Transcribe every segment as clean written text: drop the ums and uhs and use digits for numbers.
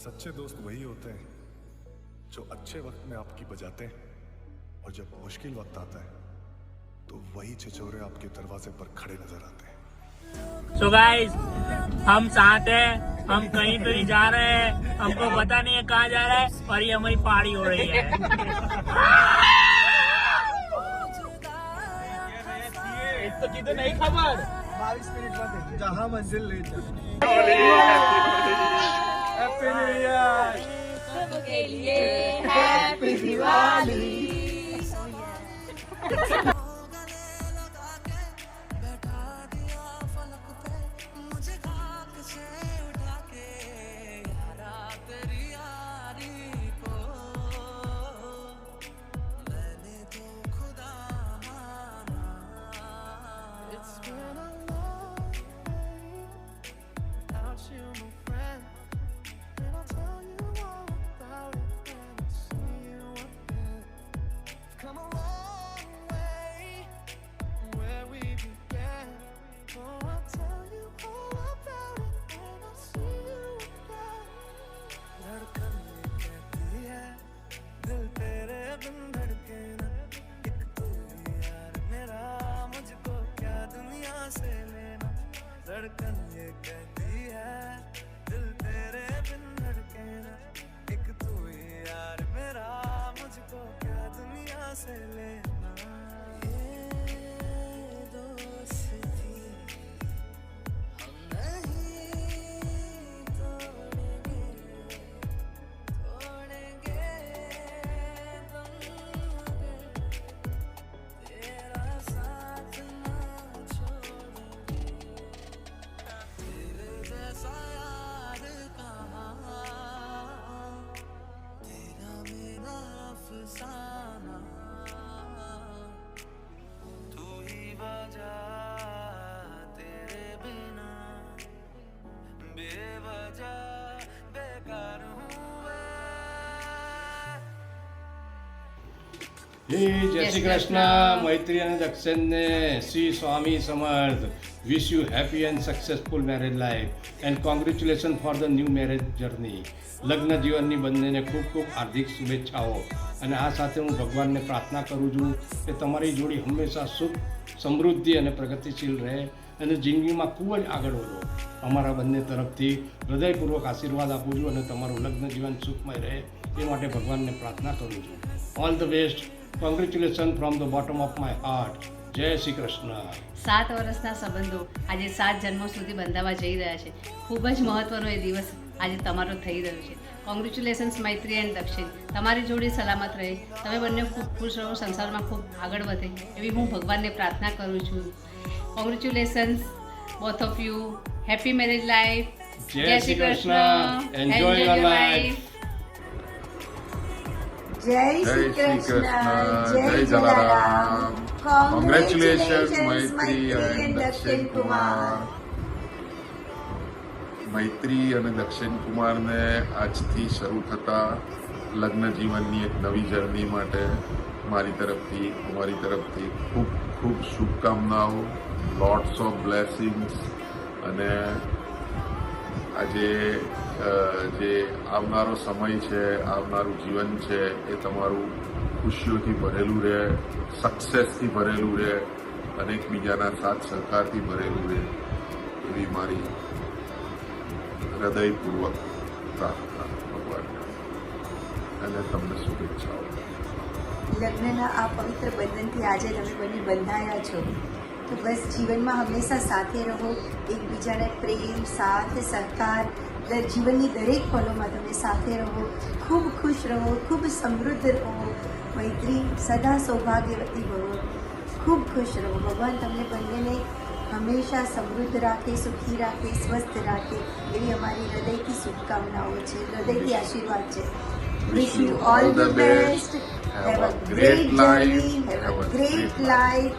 सच्चे दोस्त वही होते हैं जो अच्छे वक्त में आपकी बजाते हैं और जब मुश्किल वक्त आता है तो वही छिछोरे आपके दरवाजे पर खड़े नजर आते हैं। So guys, हम साथ हैं, हम कहीं तो नहीं जा रहे हैं, हमको पता नहीं है कहाँ जा रहे हैं और ये हमारी पहाड़ी हो रही है। तो कितने नहीं खबर 22 मिनट बाद जहाँ मंजिल ले जाए। हैप्पी न्यू ईयर सबके लिए हैप्पी दिवाली। धड़कन ये कहती है दिल तेरे बिन धड़के ना, एक तू ही यार मेरा मुझको क्या दुनिया से लेना। ये दोस्ती हम नहीं तोड़ेंगे तुम मगर तेरा साथ ना छोड़ेंगे। तेरे जैसा यार कहाँ, तेरा मेरा अफसाना, तू ही वजह तेरे बिना बेवजह बेकार हूँ જય શ્રી કૃષ્ણ. મૈત્રી અને દક્ષિણને શ્રી સ્વામી સમર્થ. વિશ you happy and successful marriage life and congratulation for the new marriage journey. લગ્ન જીવનની બંનેને ખૂબ ખૂબ હાર્દિક શુભેચ્છાઓ. અને આ સાથે હું ભગવાનને પ્રાર્થના કરું છું કે તમારી જોડી હંમેશા સુખ સમૃદ્ધિ અને પ્રગતિશીલ રહે અને જિંદગીમાં ખૂબ જ આગળ વધો. અમારા બંને તરફથી હૃદયપૂર્વક આશીર્વાદ આપું છું અને તમારું લગ્ન જીવન સુખમય રહે એ માટે ભગવાનને પ્રાર્થના કરું છું. All the best. Congratulation from the bottom of my heart. જય શ્રી કૃષ્ણ. 7 વર્ષના સંબંધો આજે 7 જન્મો સુધી બંધાવા જઈ રહ્યા છે. ખૂબ જ મહત્વનો એ દિવસ આજે તમારો થઈ રહ્યો છે. કોંગ્રેચ્યુલેશન્સ મૈત્રી એન્ડ દક્ષિણ. તમારી જોડી સલામત રહે, તમે બંને ખૂબ ખુશ રહો, સંસારમાં ખૂબ આગળ વધે એવી હું ભગવાનને પ્રાર્થના કરું છું. Congratulations both of you. Happy marriage life. જય Shri Krishna. Enjoy your life. જય શ્રી કૃષ્ણ, જય જલારામ. કોંગ્રેચ્યુલેશન મૈત્રી અને દક્ષિણ કુમાર. મૈત્રી અને દક્ષિણ કુમારને આજથી શરૂ થતા લગ્ન જીવનની એક નવી જર્ની માટે મારી તરફથી અમારી તરફથી ખૂબ ખૂબ શુભકામનાઓ. Lots of blessings. અને આજે જે આવનારો સમય છે, આવનારું જીવન છે એ તમારું ખુશીઓથી ભરેલું રહે, સક્સેસથી ભરેલું રહે અને એકબીજાના સાથ સહકારથી ભરેલું રહે એવી મારી હૃદયપૂર્વક પ્રાર્થના ભગવાનને અને તમને શુભેચ્છાઓ. લગ્નના આ પવિત્ર બંધનથી આજે તમે બંને બંધાયા છો તો બસ જીવનમાં હંમેશા સાથે રહો, એકબીજાને પ્રેમ, સાથ, સહકાર, જીવનની દરેક પલોમાં તમે સાથે રહો, ખૂબ ખુશ રહો, ખૂબ સમૃદ્ધ રહો. મૈત્રી સદા સૌભાગ્યવતી ભવો, ખૂબ ખુશ રહો. ભગવાન તમને બંનેને હંમેશા સમૃદ્ધ રાખે, સુખી રાખે, સ્વસ્થ રાખે એવી અમારી હૃદયથી શુભકામનાઓ છે, હૃદયથી આશીર્વાદ છે. Wish you all the best. Have a great journey, have a great life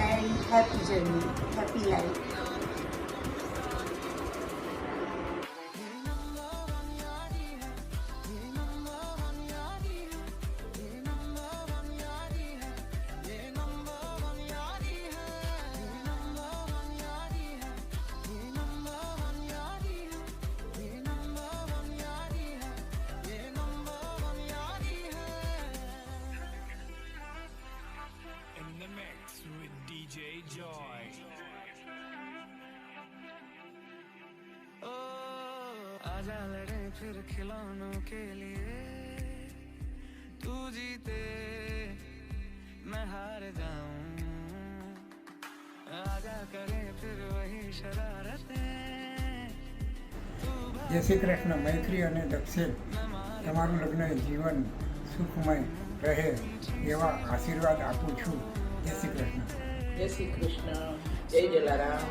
and happy journey, happy life. आजा लड़े फिर खिलौनों के लिए तू जीते मैं हार जाऊं आजा करे फिर वही शरारतें જય શ્રી કૃષ્ણ. મૈત્રી અને દક્ષિણ તમારું લગ્ન જીવન સુખમય રહે એવા આશીર્વાદ આપું છું. જય શ્રી કૃષ્ણ. જય શ્રી કૃષ્ણ. જય જલારામ.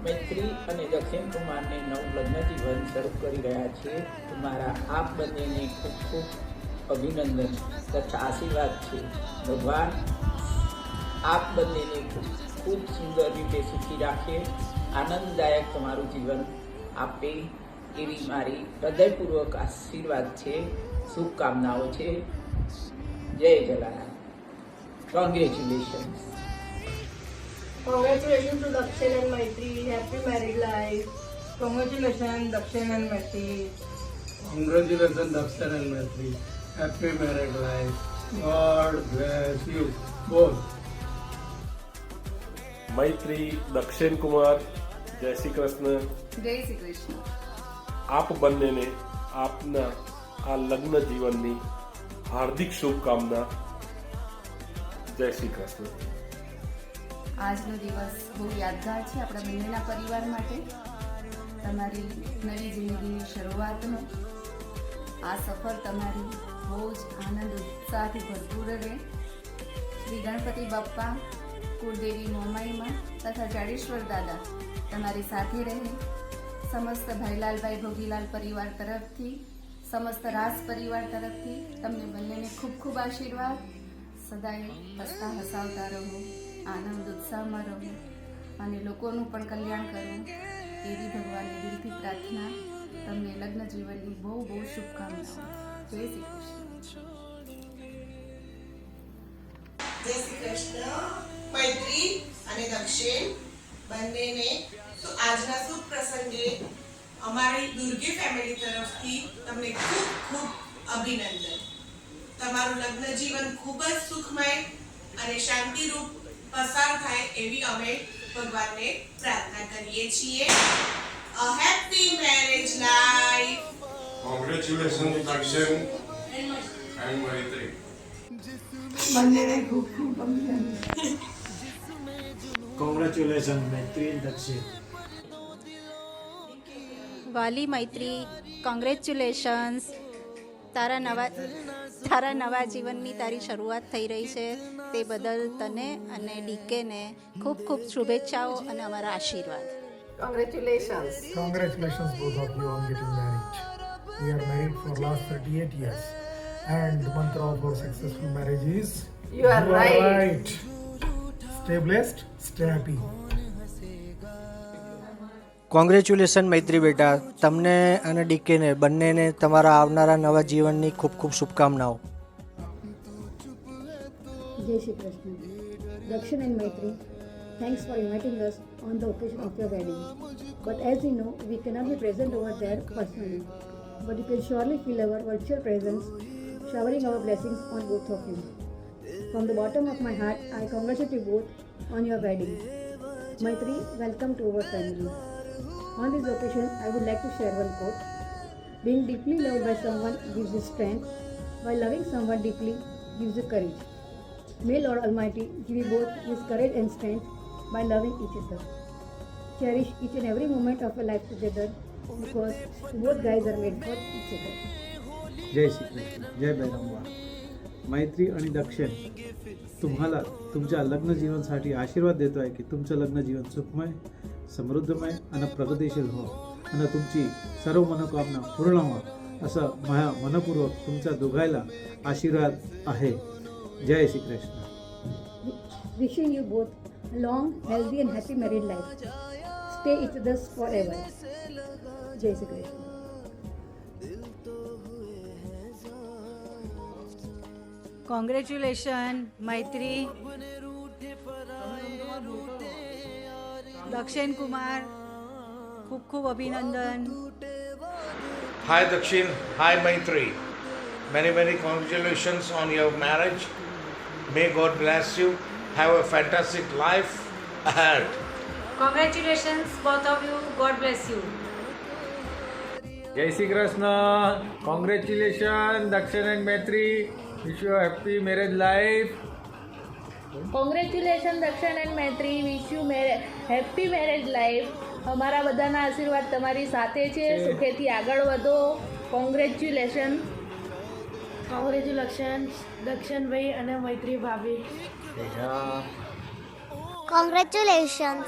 મૈત્રી અને દક્ષિણ કુમારને નવું લગ્ન જીવન શરૂ કરી રહ્યા છીએ. તમારા આપ બંનેને ખૂબ ખૂબ અભિનંદન તથા આશીર્વાદ છે. ભગવાન આપ બંનેને ખૂબ સુંદર રીતે સુખી રાખે, આનંદદાયક તમારું જીવન આપે એવી મારી હૃદયપૂર્વક આશીર્વાદ છે, શુભકામનાઓ છે. જય Jalaram. Congratulations. Congratulations to Dakshin and Maitri. Happy married life. Congratulations, Dakshin and Maitri. Congratulations, Dakshin and Maitri. Happy married life. God bless you both. મૈત્રી, દક્ષિણ કુમાર, જય શ્રી કૃષ્ણ. જય શ્રી કૃષ્ણ. આપ બંનેને આપના આ લગ્ન જીવનની હાર્દિક શુભકામના. જય શ્રી કૃષ્ણ. આજનો દિવસ બહુ યાદગાર છે આપણા બંનેના પરિવાર માટે. તમારી નવી જિંદગીની શરૂઆતનો આ સફર તમારી બહુ જ આનંદ ઉત્સાહથી ભરપૂર રહે. શ્રી ગણપતિ બાપ્પા, કુળદેવી મોમાઈમાં તથા જાડેશ્વર દાદા તમારી સાથે રહે. સમસ્ત ભાઈલાલભાઈ ભોગીલાલ પરિવાર તરફથી, સમસ્ત રાસ પરિવાર તરફથી તમને બંનેને ખૂબ ખૂબ આશીર્વાદ. સદાય હસતા હસાવતા રહો, આનંદ ઉત્સાહમાં રહો અને લોકોનું પણ કલ્યાણ કરો એવી ભગવાનની દિલથી પ્રાર્થના. તમને લગ્ન જીવનની બહુ બહુ શુભકામનાઓ. જય શ્રી કૃષ્ણ. જય શ્રી કૃષ્ણ. મૈત્રી અને દક્ષિણ બંનેને તો આજના શુભ પ્રસંગે અમારી દુર્ગે ફેમિલી તરફથી તમને ખૂબ ખૂબ અભિનંદન. તમારું લગ્ન જીવન ખૂબ જ સુખમય અને શાંતિરૂપ પસાર થાય એવી અમે ભગવાનને પ્રાર્થના કરીએ છીએ. A happy marriage life. Congratulations, Dakshin and Maitri. બંનેને ખૂબ ખૂબ અભિનંદન. Congratulations, Maitri and Dakshin. વાલી મૈત્રી, કોંગ્રેચ્યુલેશન્સ. તારા નવા જીવનની તારી શરૂઆત થઈ રહી છે તે બદલ તને અને ડીકેને ખૂબ ખૂબ શુભેચ્છાઓ અને અમારા આશીર્વાદ. Congratulations. Congratulations both of you on getting married. We are married for last 38 years and the mantra of our successful marriage is You are right. Stay blessed, stay happy. Congratulation Maitri બેટા, તમને અને ડીકેને બંનેને તમારા આવનારા નવા જીવનની ખૂબ ખૂબ શુભકામનાઓ. જય Shri Krishna. Dakshin and Maitri, thanks for inviting us on the occasion of your wedding. But as you know, we cannot be present over there personally. But you can surely feel our virtual presence, showering our blessings on both of you. From the bottom of my heart, I congratulate you both on your wedding. Maitri, welcome to our family. On this occasion, I would like to share one quote. Being deeply loved by someone gives you strength, while loving someone deeply gives you courage. May Lord Almighty give you both His courage and strength by loving each other. Cherish each and every moment of your life together because both guys are made for each other. जय श्री कृष्ण. जय बैरंबा. मैत्री आणि दक्षिण तुम्हाला तुमच्या लग्न जीवनासाठी आशीर्वाद देतो आहे की तुमचं लग्न जीवन सुखमय, समृद्धमय आणि प्रगतिशील हो आणि तुमची सर्व मनोकामना पूर्ण व्हावं असं माझ्या मनपूर्वक तुमच्या दोघायला आशीर्वाद आहे. जय Shri Krishna. Wishing you both a long, healthy and happy married life. Stay each other's forever. Jai Shri Krishna. Congratulation Maitri, Dakshin Kumar, ખૂબ ખૂબ અભિનંદન. Hi Dakshin, hi Maitri. Many congratulations on your marriage. May God bless you. Have a fantastic life ahead. Congratulations both of you. God bless you. જય Shri Krishna. Congratulation Dakshin and Maitri. Wish you happy marriage life. Congratulation Dakshin and Maitri. Wish you happy marriage life. અમારા બધાના આશીર્વાદ તમારી સાથે છે. સુખેથી આગળ વધો. Congratulation. Congratulation દક્ષિણભાઈ અને મૈત્રી ભાભી. Congratulations.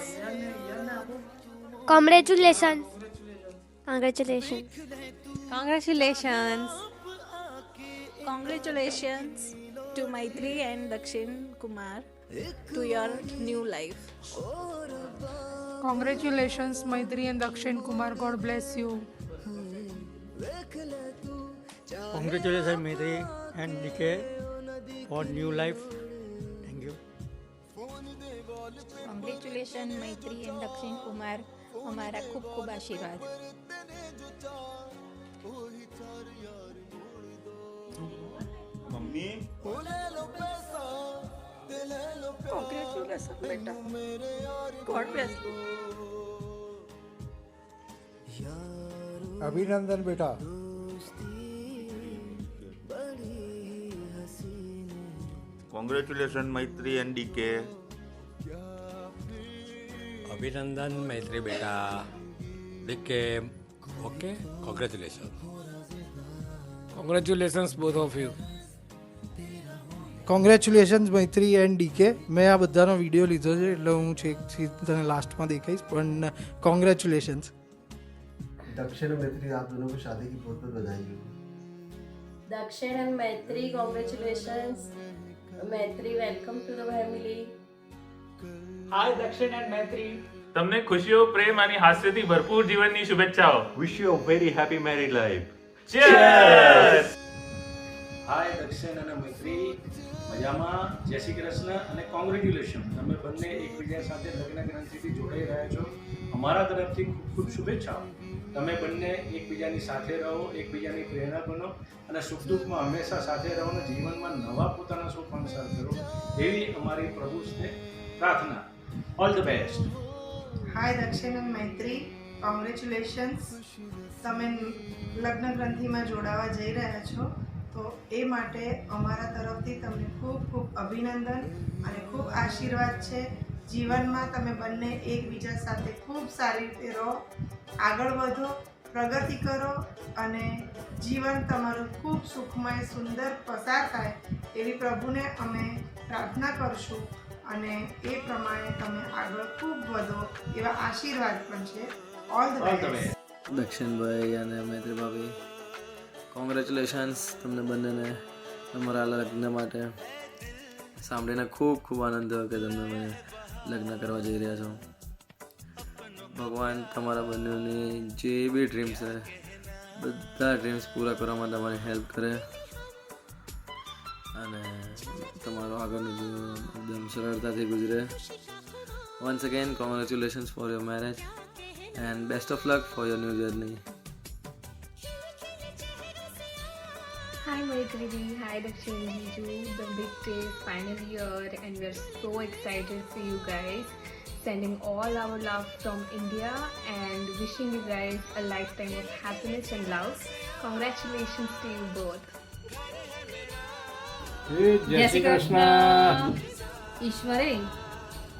Congratulations. Congratulations. Congratulations. Congratulations to Maitri and Dakshin Kumar to your new life. Congratulations, Maitri and Dakshin Kumar. God bless you. Congratulations, Maitri and DK for new life. Thank you. Congratulations, Maitri and Dakshin Kumar. हमारा खूब खूब आशीर्वाद. Mummy Congratulations, बेटा. God bless you. अभिनंदन बेटा. Congratulations, Maitri and DK. અભિનંદન મૈત્રી બેટા. DK okay. Congratulations both of you. Congratulations Maitri and DK. મેં આ બધાનો વિડીયો લીધો છે એટલે હું છેકથી તને લાસ્ટમાં દેખાઈશ, પણ કોંગ્રેચ્યુલેશન્સ. दक्षिण और मैत्री, आप दोनों को शादी की बहुत बहुत बधाई हो. Dakshin and Maitri congratulations. Maitri welcome to the family. Hi Dakshin and મૈત્રી. તમને ખુશીઓ, પ્રેમ અને હાસ્યથી ભરપૂર જીવનની શુભેચ્છાઓ. Wish you a very happy married life. Cheers. હાય દક્ષિણ અને મૈત્રી. મજામાં? જય શ્રી કૃષ્ણ અને કોંગ્રેચ્યુલેશન. તમે બંને એકબીજા સાથે લગ્ન ગ્રંથિથી જોડાઈ રહ્યા છો. અમારા તરફથી ખૂબ ખૂબ શુભેચ્છાઓ. તમે બંને એકબીજાની સાથે રહો, એકબીજાની પ્રેરણા બનો અને સુખ દુઃખમાં હંમેશા સાથે રહો અને જીવનમાં નવા પોતાના સુખ અનુસાર કરો, એવી અમારી પ્રભુને પ્રાર્થના. All the best. હાય દક્ષિણ અને મૈત્રી. કોંગ્રેચ્યુલેશન્સ. તમે લગ્ન ગ્રંથિમાં જોડાવા જઈ રહ્યા છો, તો એ માટે અમારા તરફથી તમને ખૂબ ખૂબ અભિનંદન અને ખૂબ આશીર્વાદ છે. જીવનમાં તમે બંને એકબીજા સાથે ખૂબ સારી રીતે રહો, આગળ વધો, પ્રગતિ કરો અને જીવન તમારું ખૂબ સુખમય સુંદર પસાર થાય એવી પ્રભુને અમે પ્રાર્થના કરશું અને એ પ્રમાણે તમે આગળ ખૂબ વધો એવા આશીર્વાદ પણ છે. All the best. દક્ષિણભાઈ અને મૈત્રી ભાભી, કોંગ્રેચ્યુલેશન્સ તમને બંનેને તમારા લગ્ન માટે. સાંભળીને ખૂબ ખૂબ આનંદ થયો કે તમે લગ્ન કરવા જઈ રહ્યા છો. ભગવાન તમારા બંનેની જે બી ડ્રીમ્સ છે બધા ડ્રીમ્સ પૂરા કરવામાં તમારી હેલ્પ કરે અને તમારો આગળનું જીવન એકદમ સરળતાથી ગુજરે. Once again congratulations for your marriage and best of luck for your new journey. Hi Maitri, hi Dakshin Jiju. The big day is finally here and we are so excited for you guys. Sending all our love from India and wishing you guys a lifetime of happiness and love. Congratulations to you both. જય શ્રી કૃષ્ણ. ઈશ્વરે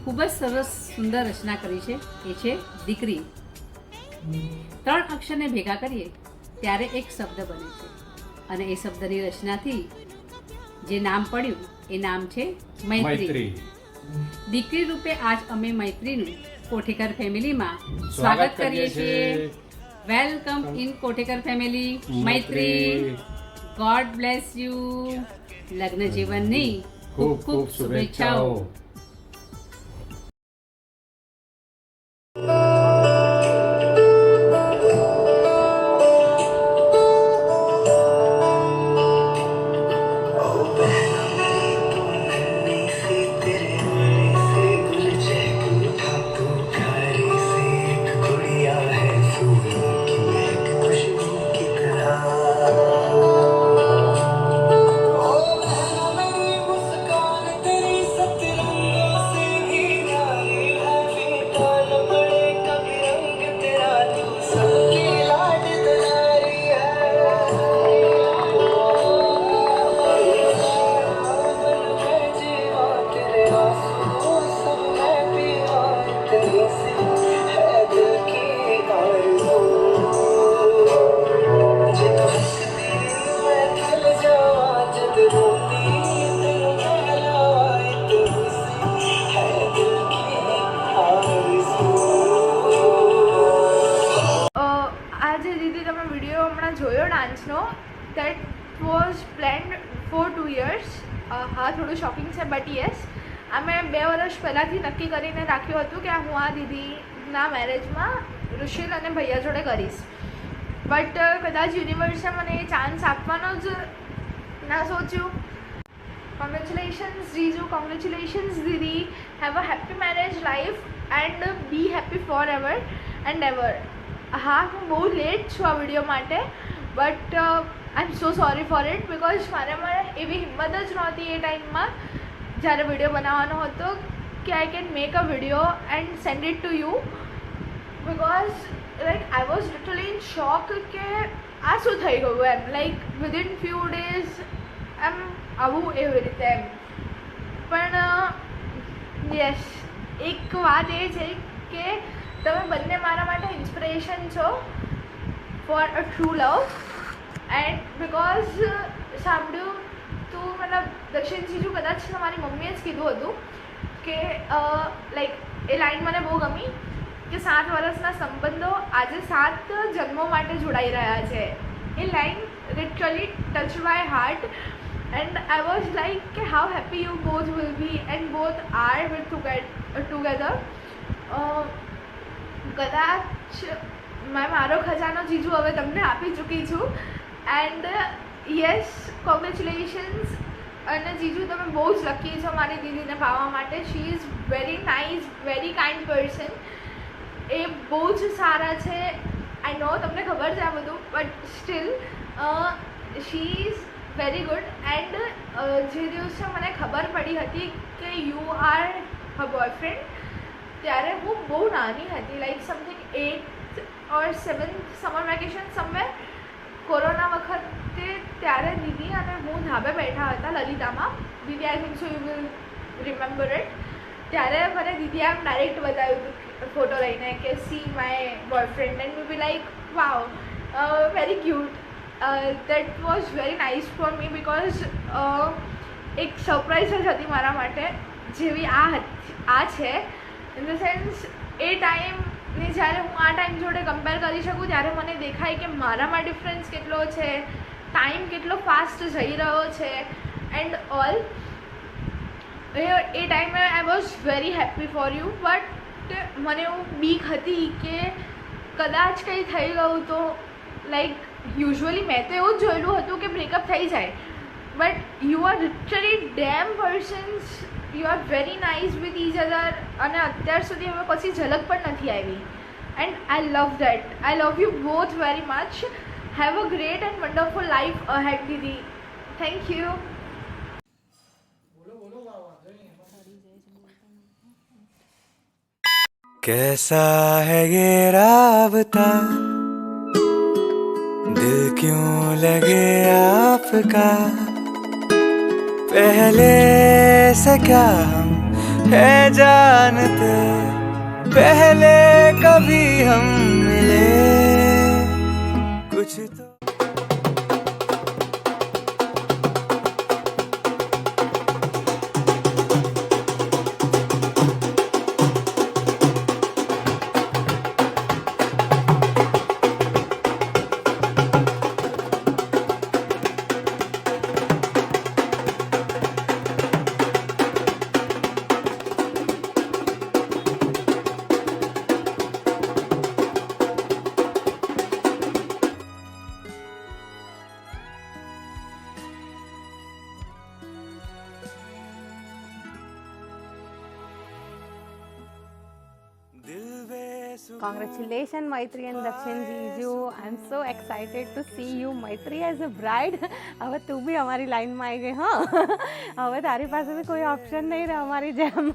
ખૂબ જ સરસ સુંદર રચના કરી છે. એ છે દીકરી. 3 અક્ષરને ભેગા કરીએ ત્યારે એક શબ્દ બને છે અને એ શબ્દની રચનાથી જે નામ પડ્યું એ નામ છે મૈત્રી. દીકરી રૂપે આજ અમે મૈત્રીનું કોઠેકર ફેમિલીમાં સ્વાગત કરીએ છીએ. Welcome in Kothekar family. Maitri, God bless you. લગ્ન જીવનની ખૂબ ખૂબ શુભેચ્છાઓ. तेरी सतरंगी વિડીયો હમણાં જોયો ડાન્સનો, દેટ વોઝ પ્લેન્ડ ફોર 2 years. હા, થોડું શોકિંગ છે, બટ યસ, આ મેં 2 વર્ષ પહેલાંથી નક્કી કરીને રાખ્યું હતું કે હું આ દીદીના મેરેજમાં ઋષિલ અને ભૈયા જોડે કરીશ. બટ કદાચ યુનિવર્સે મને એ ચાન્સ આપવાનો જ ના સોચ્યું. કોંગ્રેચ્યુલેશન્સ જીજુ, કોંગ્રેચ્યુલેશન્સ દીદી. Have a happy marriage life and be happy forever and ever. હા, હું બહુ લેટ છું આ વિડીયો માટે, but I am so sorry for it, because મારામાં એવી હિંમત જ નહોતી એ ટાઈમમાં જ્યારે વિડીયો બનાવવાનો હતો કે I can make a video and send it to you, because like I was literally in shock કે આ શું થઈ ગયું એમ, લાઈક વિધિન ફ્યુ ડેઝ એમ આવું એવી રીતે એમ. પણ યસ, એક વાત એ છે કે તમે બંને મારા માટે ઇન્સ્પિરેશન છો for a true love. And because સાંભળ્યું તું, મતલબ દક્ષિણ જીજુ કદાચ તમારી મમ્મીએ જ કીધું હતું કે લાઈક એ લાઈન મને બહુ ગમી કે 7 વર્ષના સંબંધો આજે 7 જન્મો માટે જોડાઈ રહ્યા છે. એ line literally touch my heart and I was like કે how happy you both will be and both are will together. કદાચ મેં મારો ખજાનો જીજુ હવે તમને આપી ચૂકી છું. And yes, congratulations. અને જીજુ, તમે બહુ જ લકી છો મારી દીદીને પાવા માટે. She is very nice, very kind person. એ બહુ જ સારા છે. આઈ નો તમને ખબર છે આ બધું, but still she is very good. And જે દિવસે મને ખબર પડી હતી કે યુ આર હર બોયફ્રેન્ડ, ત્યારે હું બહુ નાની હતી, like something 8th or 7th summer vacation somewhere, corona વખતે. ત્યારે દીદી અને હું ધાબે બેઠા હતા લલિતામાં. દીદી, I think so you will remember it. ત્યારે મને દીદીએ આમ ડાયરેક્ટ બતાવ્યું હતું ફોટો લઈને કે see my boyfriend, and we be like wow, very cute. That was very nice for me, because એક સરપ્રાઈઝ જ હતી મારા માટે જેવી આ છે. ઇન ધ સેન્સ એ ટાઈમની જ્યારે હું આ ટાઈમ જોડે કમ્પેર કરી શકું ત્યારે મને દેખાય કે મારામાં ડિફરન્સ કેટલો છે, ટાઈમ કેટલો ફાસ્ટ જઈ રહ્યો છે એન્ડ ઓલ. એ ટાઈમે I was very happy for you. But મને એવું બીક હતી કે કદાચ કંઈ થઈ ગયું તો, લાઈક યુઝ્યુઅલી મેં તો એવું જ જોયેલું હતું કે બ્રેકઅપ થઈ જાય, but you are literally damn persons, you are very nice with each other. અને અત્યાર સુધી હવે પછી ઝલક પણ નથી આવી. And I love that. I love you both very much. Have a great and wonderful life ahead દીદી. Thank you. कैसा है ये राबता, दिल क्यों लगे आपका, पहले से क्या हम है जानते, पहले कभी हम मिले कुछ तो. Congratulations, Maitri and Dakshin Jiju. I'm so excited to see you, Maitri, as a bride. હવે તું બી અમારી લાઈનમાં આવી ગઈ. હા, હવે તારી પાસે બી કોઈ ઓપ્શન નહીં રહે અમારી જેમ.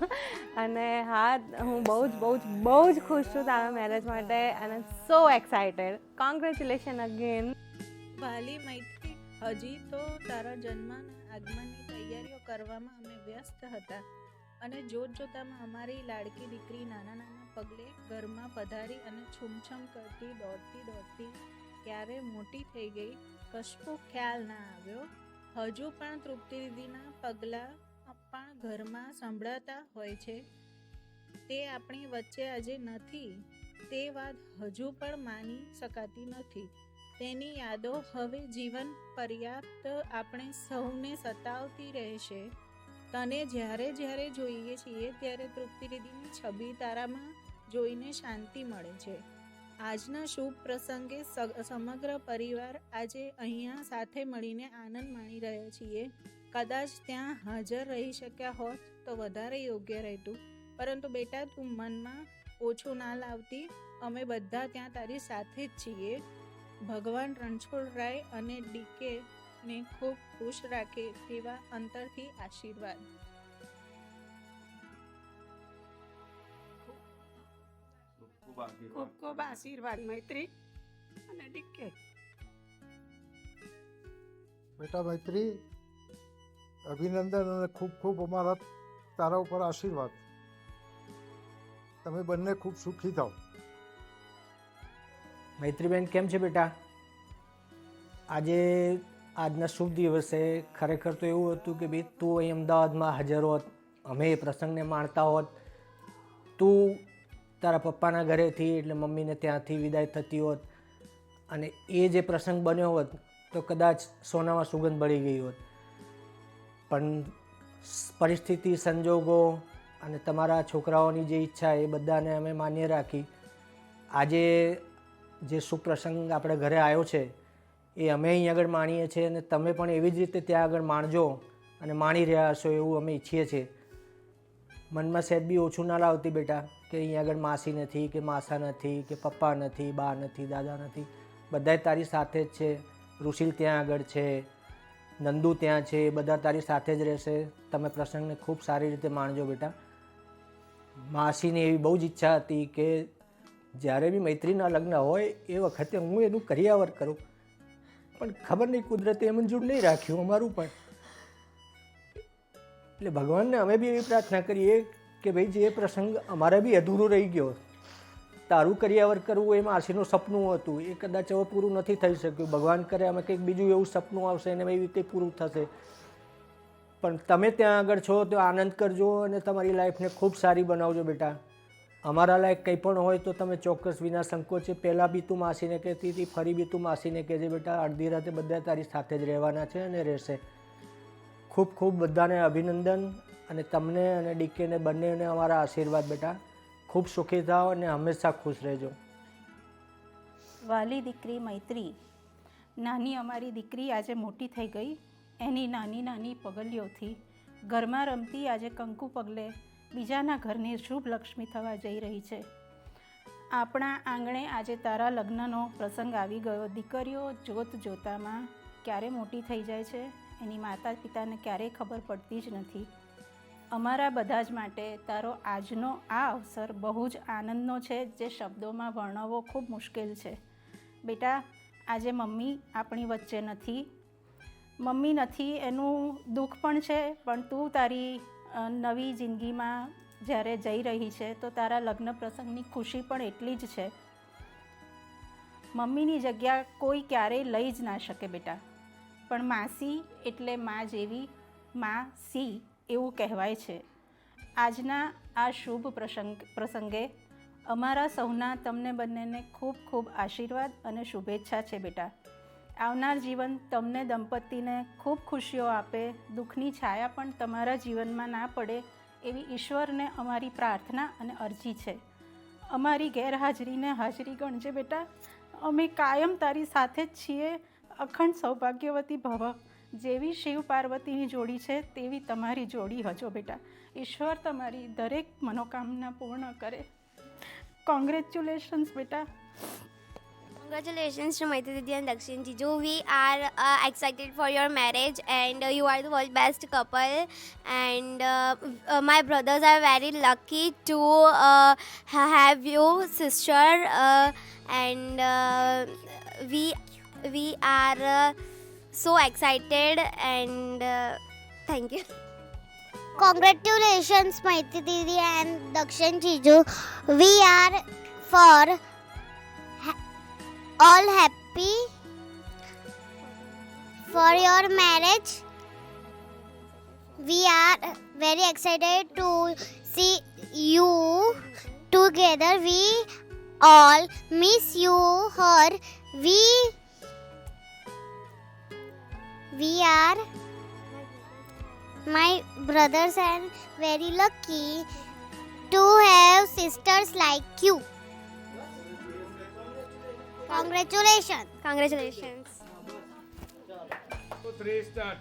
અને હા, હું બહુ જ ખુશ છું તારા મેરેજ માટે. અને સો એક્સાઇટેડ. Congratulation again. વાલી મૈત્રી, હજી તો તારા જન્મના આગમનની તૈયારીઓ કરવામાં અમે વ્યસ્ત હતા અને જોતજોતામાં અમારી લાડકી દીકરી નાના પગલે ઘરમાં પધારી અને છૂમછમ કરતી દોડતી ક્યારે મોટી થઈ ગઈ કશો ખ્યાલ ના આવ્યો. હજુ પણ તૃપ્તિ દીદીના પગલાં પણ ઘરમાં સંભળાતા હોય છે. તે આપણી વચ્ચે આજે નથી તે વાત હજુ પણ માની શકાતી નથી. તેની યાદો હવે જીવન પર્યાપ્ત આપણે સૌને સતાવતી રહેશે. તને જ્યારે જ્યારે જોઈએ છીએ ત્યારે તૃપ્તિ દીદીની છબી તારામાં જોઈને શાંતિ મળે છે. આજના શુભ પ્રસંગે સમગ્ર પરિવાર આજે અહીંયા સાથે મળીને આનંદ માણી રહ્યા છીએ. કદાચ ત્યાં હાજર રહી શક્યા હોત તો વધારે યોગ્ય રહેતું, પરંતુ બેટા તું મનમાં ઓછું ના લાવતી. અમે બધા ત્યાં તારી સાથે જ છીએ. ભગવાન રણછોડરાય અને ડીકે ને ખૂબ ખુશ રાખે તેવા અંતરથી આશીર્વાદ. ખૂબ ખૂબ આશીર્વાદ મૈત્રી અને ડીકે. બેટા મૈત્રી, અભિનંદન અને ખૂબ ખૂબ અમારા તારા ઉપર આશીર્વાદ. તમે બંને ખૂબ સુખી થાઓ. મૈત્રીબેન કેમ છે બેટા? આજે આજના શુભ દિવસે ખરેખર તો એવું હતું કે ભાઈ તું અહીં અમદાવાદમાં હાજર હોત, અમે એ પ્રસંગને માણતા હોત. તું તારા પપ્પાના ઘરેથી એટલે મમ્મીને ત્યાંથી વિદાય થતી હોત અને એ જે પ્રસંગ બન્યો હોત તો કદાચ સોનામાં સુગંધ બળી ગઈ હોત. પણ પરિસ્થિતિ, સંજોગો અને તમારા છોકરાઓની જે ઈચ્છા એ બધાને અમે માન્ય રાખી આજે જે સુપ્રસંગ આપણે ઘરે આવ્યો છે એ અમે અહીં આગળ માણીએ છીએ અને તમે પણ એવી જ રીતે ત્યાં આગળ માણજો અને માણી રહ્યા હશો એવું અમે ઈચ્છીએ છીએ. મનમાં સહેજ બી ઓછું ના લાવતી બેટા કે અહીં આગળ માસી નથી કે માસા નથી કે પપ્પા નથી, બા નથી, દાદા નથી. બધાય તારી સાથે જ છે. ઋષિલ ત્યાં આગળ છે, નંદુ ત્યાં છે, બધા તારી સાથે જ રહેશે. તમે પ્રસંગને ખૂબ સારી રીતે માણજો બેટા. માસીની એવી બહુ જ ઈચ્છા હતી કે જ્યારે બી મૈત્રીના લગ્ન હોય એ વખતે હું એનું કરિયાવર કરું, પણ ખબર નહીં કુદરતે એ મંજૂર નહીં રાખ્યું અમારું પણ. એટલે ભગવાનને અમે બી એવી પ્રાર્થના કરીએ કે ભાઈ જે પ્રસંગ અમારે બી અધૂરો રહી ગયો, તારું કરિયાવર કરવું એ માસીનું સપનું હતું, એ કદાચ હવે પૂરું નથી થઈ શક્યું. ભગવાન કરે અમે કંઈક બીજું એવું સપનું આવશે અને એવી રીતે પૂરું થશે. પણ તમે ત્યાં આગળ છો તો આનંદ કરજો અને તમારી લાઈફને ખૂબ સારી બનાવજો બેટા. અમારા લાયક કંઈ પણ હોય તો તમે ચોક્કસ વિના સંકોચે પહેલાં બી તું માસીને કહેતી હતી, ફરી બી તું માસીને કહેજે બેટા. અડધી રાતે બધા તારી સાથે જ રહેવાના છે અને રહેશે. ખૂબ ખૂબ બધાને અભિનંદન અને તમને અને ડીકેને બંનેને અમારા આશીર્વાદ બેટા. ખૂબ સુખી થાઓ અને હંમેશા ખુશ રહેજો. વાલી દીકરી મૈત્રી, નાની અમારી દીકરી આજે મોટી થઈ ગઈ. એની નાની નાની પગલીઓથી ઘરમાં રમતી આજે કંકુ પગલે બીજાના ઘરની શુભ લક્ષ્મી થવા જઈ રહી છે. આપણા આંગણે આજે તારા લગ્નનો પ્રસંગ આવી ગયો. દીકરીઓ જોત જોતામાં ક્યારે મોટી થઈ જાય છે એની માતા પિતાને ક્યારેય ખબર પડતી જ નથી. અમારા બધા જ માટે તારો આજનો આ અવસર બહુ જ આનંદનો છે, જે શબ્દોમાં વર્ણવવો ખૂબ મુશ્કેલ છે. બેટા, આજે મમ્મી આપણી વચ્ચે નથી. મમ્મી નથી એનું દુઃખ પણ છે, પણ તું તારી નવી જિંદગીમાં જ્યારે જઈ રહી છે તો તારા લગ્ન પ્રસંગની ખુશી પણ એટલી જ છે. મમ્મીની જગ્યા કોઈ ક્યારેય લઈ જ ના શકે બેટા. પણ માસી એટલે મા જેવી, મા સી એવું કહેવાય છે. આજના આ શુભ પ્રસંગે અમારા સૌના તમને બંનેને ખૂબ ખૂબ આશીર્વાદ અને શુભેચ્છા છે બેટા. આવનાર જીવન તમને દંપતીને ખૂબ ખુશીઓ આપે, દુઃખની છાયા પણ તમારા જીવનમાં ના પડે એવી ઈશ્વરને અમારી પ્રાર્થના અને અરજી છે. અમારી ગેરહાજરીને હાજરી ગણજે બેટા. અમે કાયમ તારી સાથે જ છીએ. અખંડ સૌભાગ્યવતી ભવ. જેવી શિવ પાર્વતીની જોડી છે તેવી તમારી જોડી હજો બેટા. ઈશ્વર તમારી દરેક મનોકામના પૂર્ણ કરે. કોંગ્રેચ્યુલેશન્સ બેટા. Congratulations to Maitri Didi and Dakshin Jiju. We are excited for your marriage and you are the world best couple and my brothers are very lucky to have you sister and we are so excited and thank you. Congratulations Maitri Didi and Dakshin Jiju. We are for all happy for your marriage. We are very excited to see you together. We all miss you, her. We My brothers are very lucky to have sisters like you. Congratulations. Congratulations. 2, 3 start.